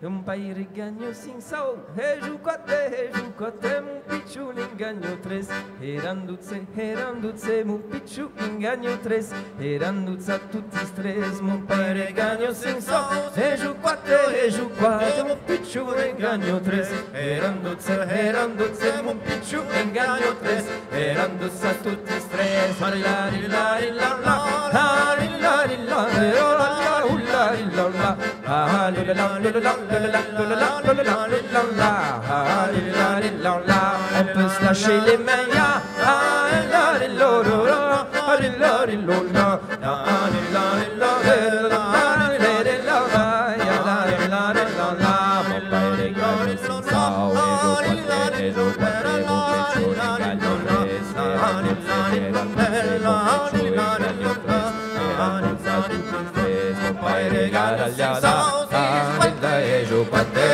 un paio rigagno sin sau, e giù qua te, un picciu ingagno tres, eranduzze, un picciu ingagno tres, eranduzza tutti stres, un paio rigagno sin sau, e giù qua te, un picciu ingagno tres, eranduzze, un picciu ingagno tres, eranduzza tutti stres, la la la la on peut se lâcher les mains,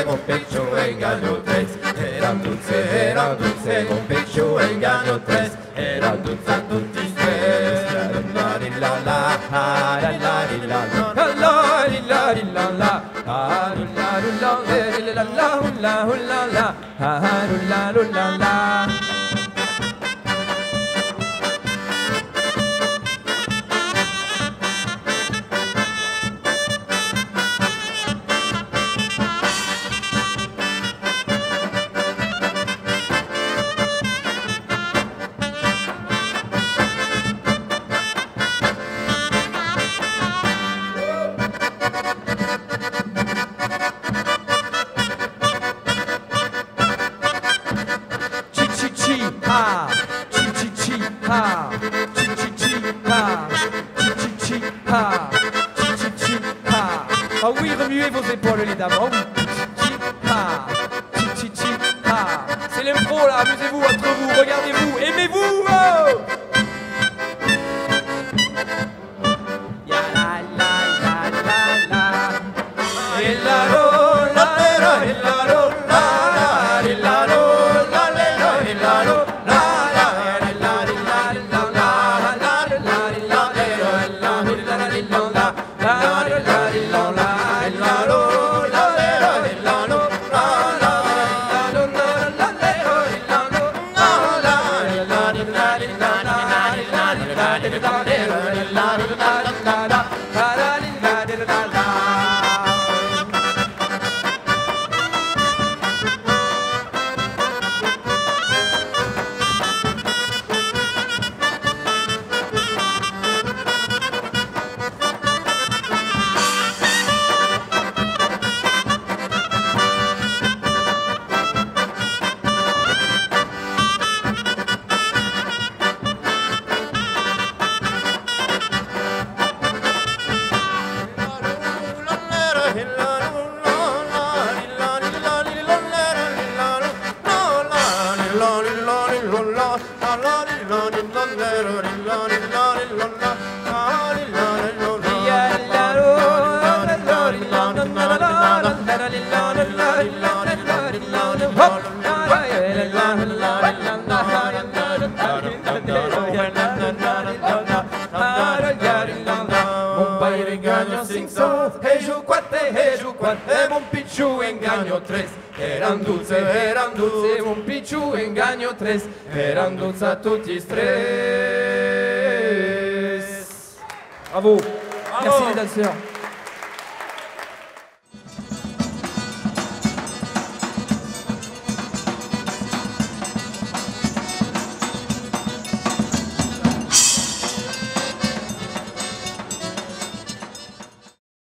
mon pecho engaño tres, era dulce, mon pecho engaño tres, era dulce tutti tres, la la la la la la la la la. Ah oui, remuez vos épaules les dames, oh oui. C'est l'impro là, amusez-vous entre vous, regardez-vous, aimez-vous, oh. Ya la la la la la. Et la ro la la et la ro la la et la ro la la et la ro la la et la la la la la Mon picciu engaño tres, eran dulce, mon picciu engaño tres, eran dulce tutti stress. Bravo. Merci les danseurs.